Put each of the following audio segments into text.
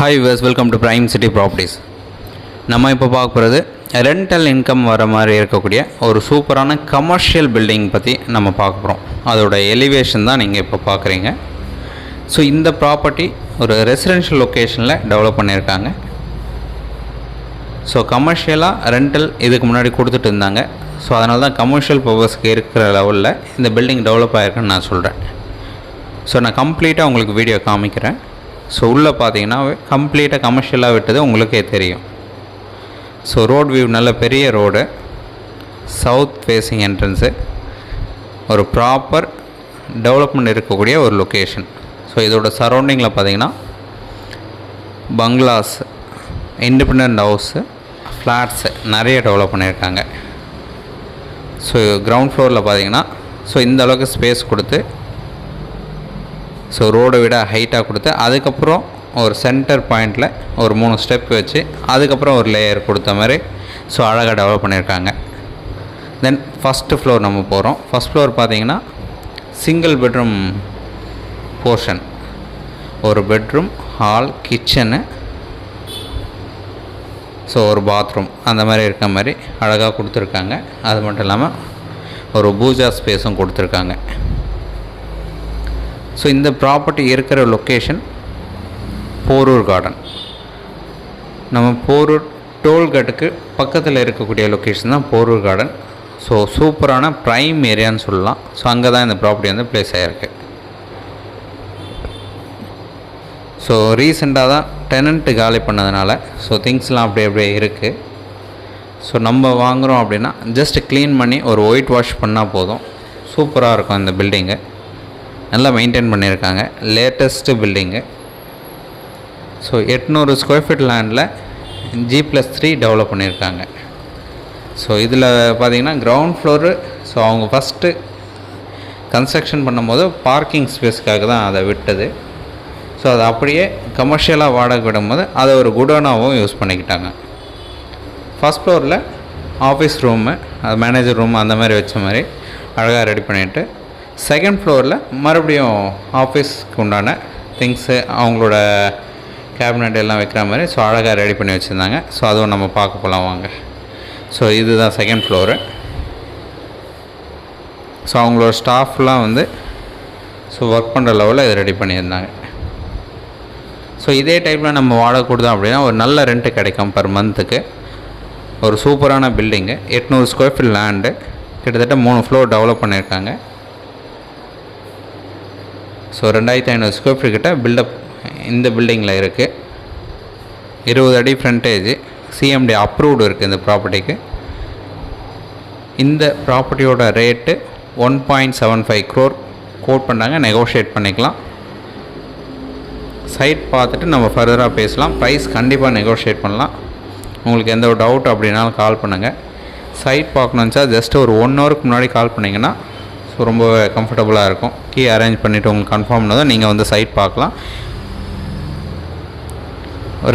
Hi viewers, welcome to prime city properties. நம்ம இப்போ பார்க்க போகிறது ரெண்டல் இன்கம் வர மாதிரி இருக்கக்கூடிய ஒரு சூப்பரான கமர்ஷியல் பில்டிங் பற்றி நம்ம பார்க்க போகிறோம். அதோட எலிவேஷன் தான் நீங்கள் இப்போ பார்க்குறீங்க. ஸோ இந்த ப்ராப்பர்ட்டி ஒரு ரெசிடென்ஷியல் லொக்கேஷனில் டெவலப் பண்ணியிருக்காங்க. ஸோ கமர்ஷியலாக ரெண்டல் இதுக்கு முன்னாடி கொடுத்துட்டு இருந்தாங்க. ஸோ அதனால தான் கமர்ஷியல் பர்பஸ்க்கு இருக்கிற லெவலில் இந்த பில்டிங் டெவலப் ஆகிருக்குன்னு நான் சொல்கிறேன். ஸோ நான் கம்ப்ளீட்டாக உங்களுக்கு வீடியோ காமிக்கிறேன். ஸோ உள்ளே பார்த்தீங்கன்னா கம்ப்ளீட்டாக கமர்ஷியலாக விட்டது உங்களுக்கே தெரியும். ஸோ ரோட் வியூ நல்ல பெரிய ரோடு, சவுத் ஃபேஸிங் என்ட்ரன்ஸு, ஒரு ப்ராப்பர் டெவலப்மெண்ட் இருக்கக்கூடிய ஒரு லொக்கேஷன். ஸோ இதோட சரௌண்டிங்கில் பார்த்தீங்கன்னா பங்களாஸ், இண்டிபெண்ட் ஹவுஸு, ஃப்ளாட்ஸு நிறைய டெவலப் பண்ணியிருக்காங்க. ஸோ கிரவுண்ட் ஃப்ளோரில் பார்த்தீங்கன்னா ஸோ இந்த அளவுக்கு ஸ்பேஸ் கொடுத்து, ஸோ ரோடை விட ஹைட்டாக கொடுத்து, அதுக்கப்புறம் ஒரு சென்டர் பாயிண்டில் ஒரு 3 ஸ்டெப் வச்சு அதுக்கப்புறம் ஒரு லேயர் கொடுத்த மாதிரி ஸோ அழகாக டெவலப் பண்ணியிருக்காங்க. தென் ஃபஸ்ட்டு ஃப்ளோர் நம்ம போகிறோம். ஃபஸ்ட் ஃப்ளோர் பார்த்தீங்கன்னா சிங்கிள் பெட்ரூம் போர்ஷன், ஒரு பெட்ரூம், ஹால், கிச்சனு, ஸோ ஒரு பாத்ரூம் அந்த மாதிரி இருக்க மாதிரி அழகாக கொடுத்துருக்காங்க. அது மட்டும் இல்லாமல் ஒரு பூஜா ஸ்பேஸும் கொடுத்துருக்காங்க. ஸோ இந்த ப்ராப்பர்ட்டி இருக்கிற லொக்கேஷன் போரூர் கார்டன். நம்ம போரூர் டோல்கேட்டுக்கு பக்கத்தில் இருக்கக்கூடிய லொக்கேஷன் தான் போரூர் கார்டன். ஸோ சூப்பரான ப்ரைம் ஏரியான்னு சொல்லலாம். ஸோ அங்கே தான் இந்த ப்ராப்பர்ட்டி வந்து ப்ளேஸ் ஆகிருக்கு. ஸோ ரீசெண்டாக தான் டெனண்ட்டு காலி பண்ணதுனால ஸோ திங்ஸ்லாம் அப்படியே இருக்குது. ஸோ நம்ம வாங்குகிறோம் அப்படின்னா ஜஸ்ட் க்ளீன் பண்ணி ஒரு ஒயிட் வாஷ் பண்ணால் போதும். சூப்பராக இருக்கும் இந்த பில்டிங்கு. நல்லா மெயின்டைன் பண்ணியிருக்காங்க. Latest building. So 800 square feet லேண்டில் G+3 டெவலப் பண்ணியிருக்காங்க. ஸோ இதில் பார்த்திங்கன்னா கிரவுண்ட் ஃப்ளோரு, ஸோ அவங்க ஃபஸ்ட்டு கன்ஸ்ட்ரக்ஷன் பண்ணும்போது பார்க்கிங் ஸ்பேஸ்க்காக தான் அதை விட்டது. ஸோ அதை அப்படியே கமர்ஷியலாக வாடகை விடும்போது அதை ஒரு குடோனாகவும் யூஸ் பண்ணிக்கிட்டாங்க. ஃபஸ்ட் ஃப்ளோரில் ஆஃபீஸ் ரூமு, அது மேனேஜர் ரூம் அந்த மாதிரி வச்ச மாதிரி அழகாக ரெடி பண்ணிவிட்டு, செகண்ட் ஃப்ளோரில் மறுபடியும் ஆஃபீஸ்க்கு உண்டான திங்ஸு, அவங்களோட கேபினட் எல்லாம் வைக்கிற மாதிரி ஸோ அழகாக ரெடி பண்ணி வச்சுருந்தாங்க. ஸோ அதுவும் நம்ம பார்க்க போகலாம் வாங்க. ஸோ இதுதான் செகண்ட் ஃப்ளோரு. ஸோ அவங்களோட ஸ்டாஃப்லாம் வந்து ஸோ ஒர்க் பண்ணுற லெவலில் இதை ரெடி பண்ணியிருந்தாங்க. ஸோ இதே டைப்பில் நம்ம வாடகை கொடுத்தோம் அப்படின்னா ஒரு நல்ல ரெண்ட்டு கிடைக்கும் பர் மந்த்துக்கு. ஒரு சூப்பரான பில்டிங்கு, 800 ஸ்கொயர் ஃபீட் லேண்டு, கிட்டத்தட்ட 3 ஃப்ளோர் டெவலப் பண்ணியிருக்காங்க. ஸோ 2500 ஸ்கொயர் ஃபீட் கிட்ட பில்டப் இந்த பில்டிங்கில் இருக்குது. 20 அடி ஃப்ரண்டேஜ், CMD அப்ரூவ்டு இருக்குது இந்த ப்ராப்பர்ட்டிக்கு. இந்த ப்ராப்பர்ட்டியோட ரேட்டு 1.75 crore கோட் பண்ணாங்க. நெகோஷியேட் பண்ணிக்கலாம். சைட் பார்த்துட்டு நம்ம ஃபர்தராக பேசலாம். ப்ரைஸ் கண்டிப்பாக நெகோஷியேட் பண்ணலாம். உங்களுக்கு எந்த ஒரு டவுட் அப்படின்னாலும் கால் பண்ணுங்கள். சைட் பார்க்கணுன்னு சார் ஜஸ்ட் ஒரு 1 ஹவருக்கு முன்னாடி கால் பண்ணிங்கன்னா ஸோ ரொம்ப கம்ஃபர்டபுளாக இருக்கும். கீ அரேஞ்ச் பண்ணிவிட்டு உங்களுக்கு கன்ஃபார்ம் பண்ணால் நீங்கள் வந்து சைட் பார்க்கலாம்.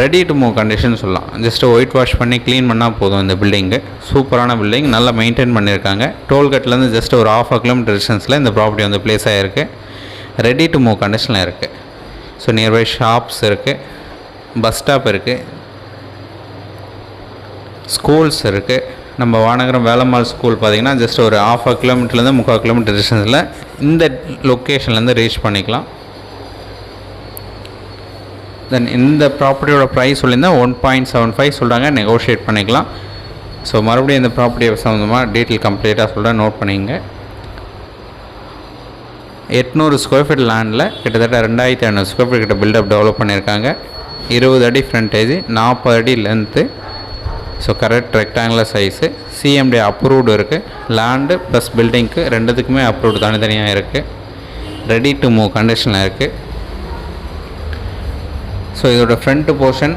ரெடி டு மூவ் கண்டிஷன் சொல்லலாம். ஜஸ்ட்டு ஒயிட் வாஷ் பண்ணி க்ளீன் பண்ணால் போதும். இந்த பில்டிங்கு சூப்பரான பில்டிங், நல்லா மெயின்டைன் பண்ணியிருக்காங்க. டோல்கேட்லேருந்து ஜஸ்ட் ஒரு 1/2 கிலோமீட்டர் டிஸ்டன்ஸில் இந்த ப்ராப்பர்ட்டி வந்து ப்ளேஸ் ஆகிருக்கு. ரெடி டு மூவ் கண்டிஷனில் இருக்குது. ஸோ நியர்பை ஷாப்ஸ் இருக்குது, பஸ் ஸ்டாப் இருக்குது, ஸ்கூல்ஸ் இருக்குது. நம்ம வானகரம் வேலம்மாள் ஸ்கூல் பார்த்திங்கன்னா ஜஸ்ட் ஒரு 1/2 கிலோமீட்டர்லேருந்து 3/4 கிலோமீட்டர் டிஸ்டன்ஸில் இந்த லொக்கேஷன்லேருந்து ரீச் பண்ணிக்கலாம். தென் இந்த ப்ராப்பர்ட்டியோட ப்ரைஸ் சொல்லியிருந்தால் 1.75 சொல்கிறாங்க. நெகோஷியேட் பண்ணிக்கலாம். ஸோ மறுபடியும் இந்த ப்ராப்பர்ட்டியை சம்மந்தமாக டீட்டெயில் கம்ப்ளீட்டாக சொல்கிறேன், நோட் பண்ணிங்க. 800 ஸ்கொயர் ஃபீட் லேண்டில் கிட்டத்தட்ட 2500 ஸ்கொயர் ஃபீட் கிட்ட பில்டப் டெவலப் பண்ணியிருக்காங்க. 20 அடி ஃப்ரண்டேஜ், 40 அடி length, so correct rectangular size, CMD approved இருக்குது. லேண்டு ப்ளஸ் பில்டிங்க்கு ரெண்டுத்துக்குமே அப்ரூவ்டு தனித்தனியாக இருக்குது. ரெடி டு மூவ் கண்டிஷனில் இருக்குது. ஸோ இதோட ஃப்ரண்ட்டு போர்ஷன்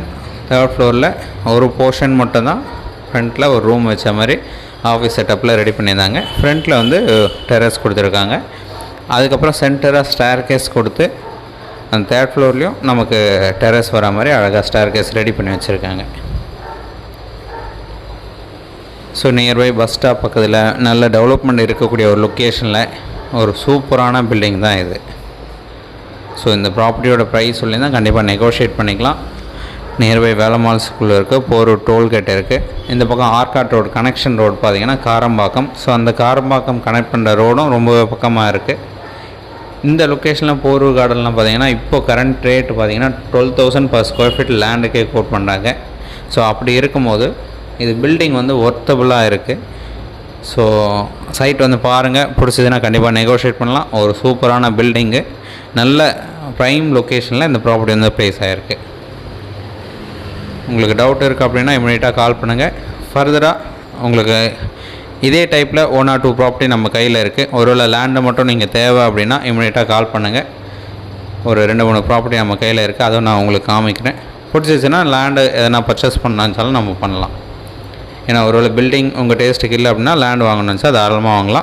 3rd ஃப்ளோரில் ஒரு போர்ஷன் மட்டும்தான் ஃப்ரண்ட்டில் ஒரு ரூம் வச்ச மாதிரி ஆஃபீஸ் செட்டப்பில் ரெடி பண்ணியிருந்தாங்க. ஃப்ரண்ட்டில் வந்து டெரஸ் கொடுத்துருக்காங்க. அதுக்கப்புறம் சென்டராக ஸ்டேர் கேஸ் கொடுத்து அந்த 3rd ஃப்ளோர்லேயும் நமக்கு டெரஸ் வர மாதிரி அழகாக ஸ்டேர் கேஸ் ரெடி பண்ணி வச்சுருக்காங்க. ஸோ நியர்பை பஸ் ஸ்டாப் பக்கத்தில் நல்ல டெவலப்மெண்ட் இருக்கக்கூடிய ஒரு லொக்கேஷனில் ஒரு சூப்பரான பில்டிங் தான் இது. ஸோ இந்த ப்ராப்பர்ட்டியோட ப்ரைஸ் சொல்லியிருந்தால் கண்டிப்பாக நெகோஷியேட் பண்ணிக்கலாம். நியர்பை வேலம்மாள் ஸ்கூல் இருக்குது, போரூர் டோல்கேட் இருக்குது. இந்த பக்கம் ஆர்காட் ரோடு கனெக்ஷன் ரோடு பார்த்திங்கன்னா காரம்பாக்கம். ஸோ அந்த காரம்பாக்கம் கனெக்ட் பண்ணுற ரோடும் ரொம்ப பக்கமாக இருக்குது. இந்த லொக்கேஷனில் போரூர் கார்டன்லாம் பார்த்திங்கன்னா இப்போ கரண்ட் ரேட் பார்த்திங்கன்னா 12,000 per square feet லேண்டுக்கே கோட் பண்ணுறாங்க. ஸோ அப்படி இருக்கும்போது இது பில்டிங் வந்து ஒர்த்தபுளாக இருக்குது. ஸோ சைட் வந்து பாருங்கள், பிடிச்சதுன்னா கண்டிப்பாக நெகோஷியேட் பண்ணலாம். ஒரு சூப்பரான பில்டிங்கு, நல்ல ப்ரைம் லொக்கேஷனில் இந்த ப்ராப்பர்ட்டி வந்து ப்ளேஸ் ஆகிருக்கு. உங்களுக்கு டவுட் இருக்குது அப்படின்னா இமீடியட்டாக கால் பண்ணுங்கள். ஃபர்தராக உங்களுக்கு இதே டைப்பில் 1 or 2 ப்ராப்பர்ட்டி நம்ம கையில் இருக்குது. ஒருவேளை லேண்டை மட்டும் நீங்கள் தேவை அப்படின்னா இமீடியட்டாக கால் பண்ணுங்கள். ஒரு 2-3 ப்ராப்பர்ட்டி நம்ம கையில் இருக்குது, அதுவும் நான் உங்களுக்கு காமிக்கிறேன். பிடிச்சிச்சுன்னா லேண்டு எதனா பர்ச்சேஸ் பண்ணாலும் நம்ம பண்ணலாம். ஏன்னா ஒருவேளை பில்டிங் உங்கள் டேஸ்ட்டுக்கு இல்லை அப்படின்னா லேண்ட் வாங்கணும்னு நினச்சா தாராளமாக வாங்கலாம்.